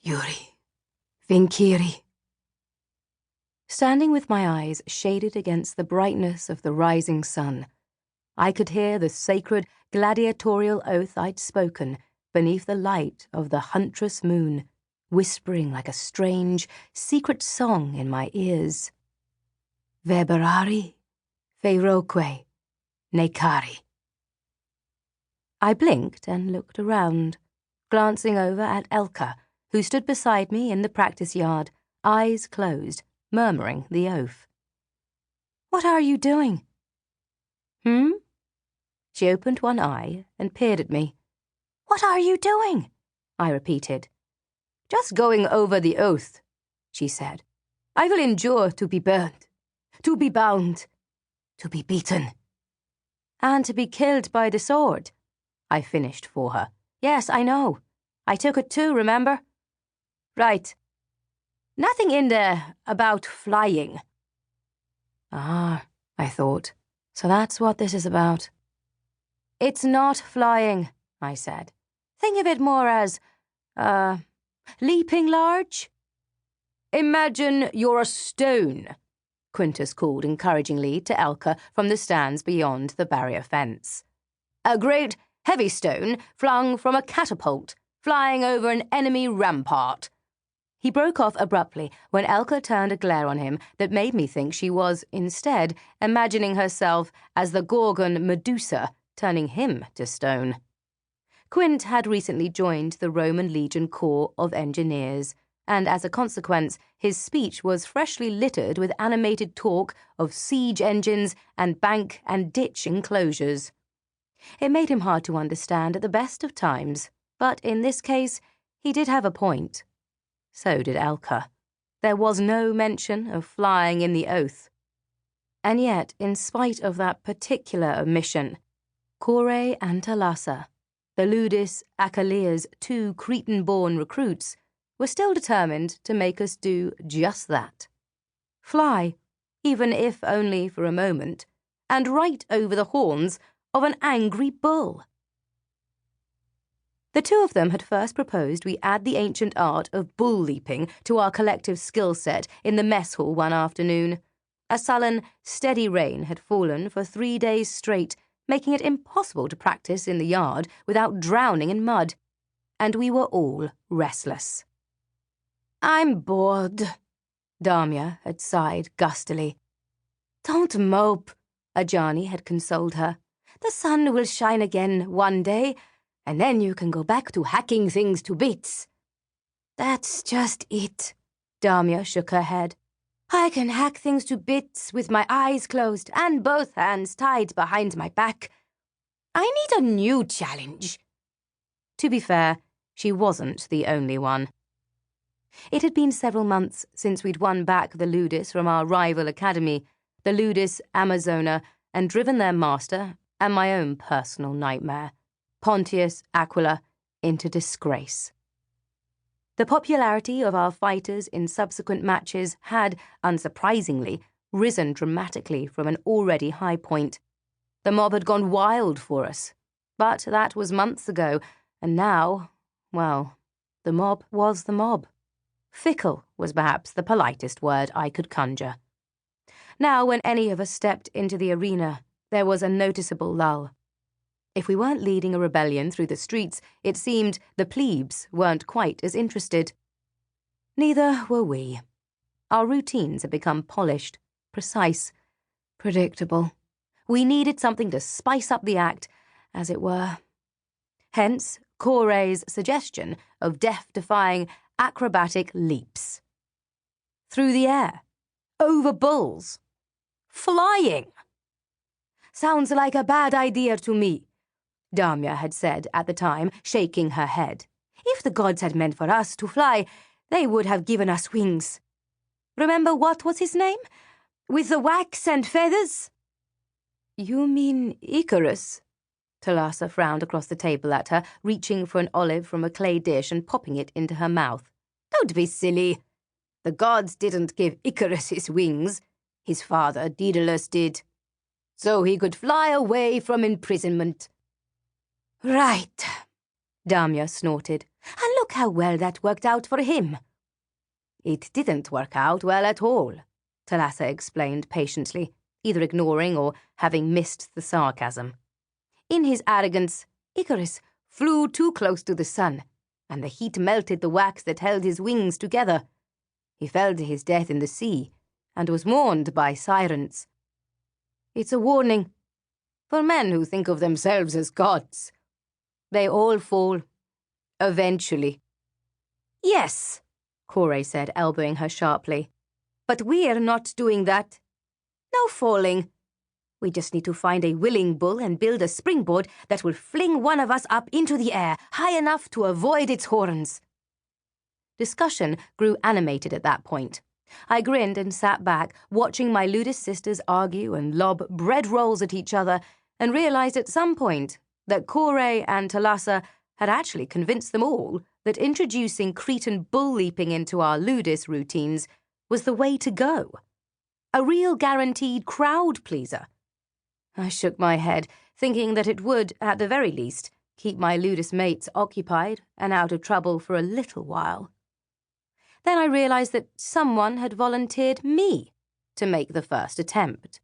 Yuri, Vinkiri. Standing with my eyes shaded against the brightness of the rising sun, I could hear the sacred gladiatorial oath I'd spoken beneath the light of the huntress moon, whispering like a strange, secret song in my ears. Veberari, Feiroque, Nekari. I blinked and looked around, glancing over at Elka, who stood beside me in the practice yard, eyes closed, murmuring the oath. "What are you doing?" She opened one eye and peered at me. "What are you doing?" I repeated. "Just going over the oath," she said. "I will endure to be burned, to be bound, to be beaten." "And to be killed by the sword," I finished for her. "Yes, I know. I took it too, remember?" "Right. Nothing in there about flying." Ah, I thought. So that's what this is about. "It's not flying," I said. "Think of it more as, leaping large." "Imagine you're a stone," Quintus called encouragingly to Elka from the stands beyond the barrier fence. "A great, heavy stone flung from a catapult, flying over an enemy rampart." He broke off abruptly when Elka turned a glare on him that made me think she was, instead, imagining herself as the Gorgon Medusa, turning him to stone. Quint had recently joined the Roman Legion Corps of Engineers, and as a consequence, his speech was freshly littered with animated talk of siege engines and bank and ditch enclosures. It made him hard to understand at the best of times, but in this case, he did have a point. So did Elka. There was no mention of flying in the oath. And yet, in spite of that particular omission, Kore and Thalassa, the Ludus Achillea's 2 Cretan-born recruits, were still determined to make us do just that. Fly, even if only for a moment, and right over the horns of an angry bull. The 2 of them had first proposed we add the ancient art of bull leaping to our collective skill set in the mess hall one afternoon. A sullen, steady rain had fallen for 3 days straight, making it impossible to practice in the yard without drowning in mud, and we were all restless. "I'm bored," Damia had sighed gustily. "Don't mope," Ajani had consoled her. "The sun will shine again one day, and then you can go back to hacking things to bits." "That's just it," Damia shook her head. "I can hack things to bits with my eyes closed and both hands tied behind my back. I need a new challenge." To be fair, she wasn't the only one. It had been several months since we'd won back the Ludus from our rival academy, the Ludus Amazona, and driven their master, and my own personal nightmare, Pontius Aquila, into disgrace. The popularity of our fighters in subsequent matches had, unsurprisingly, risen dramatically from an already high point. The mob had gone wild for us, but that was months ago, and now, well, the mob was the mob. Fickle was perhaps the politest word I could conjure. Now, when any of us stepped into the arena, there was a noticeable lull. If we weren't leading a rebellion through the streets, it seemed the plebes weren't quite as interested. Neither were we. Our routines had become polished, precise, predictable. We needed something to spice up the act, as it were. Hence, Kore's suggestion of death-defying acrobatic leaps. Through the air, over bulls, flying. "Sounds like a bad idea to me," Damia had said at the time, shaking her head. "If the gods had meant for us to fly, they would have given us wings. Remember what was his name? With the wax and feathers?" "You mean Icarus?" Thalassa frowned across the table at her, reaching for an olive from a clay dish and popping it into her mouth. "Don't be silly. The gods didn't give Icarus his wings. His father, Daedalus, did. So he could fly away from imprisonment." "Right," Damia snorted. And look how well that worked out for him. It didn't work out well at all, Thalassa explained patiently, either ignoring or having missed the sarcasm. In his arrogance, Icarus flew too close to the sun, and the heat melted the wax that held his wings together. He fell to his death in the sea, and was mourned by sirens. It's a warning for men who think of themselves as gods. They all fall, eventually. Yes, Kore said, elbowing her sharply. But we're not doing that. No falling. We just need to find a willing bull and build a springboard that will fling one of us up into the air, high enough to avoid its horns. Discussion grew animated at that point. I grinned and sat back, watching my Ludus sisters argue and lob bread rolls at each other, and realized at some point that Kore and Thalassa had actually convinced them all that introducing Cretan bull leaping into our Ludus routines was the way to go. A real guaranteed crowd pleaser. I shook my head, thinking that it would, at the very least, keep my Ludus mates occupied and out of trouble for a little while. Then I realized that someone had volunteered me to make the first attempt.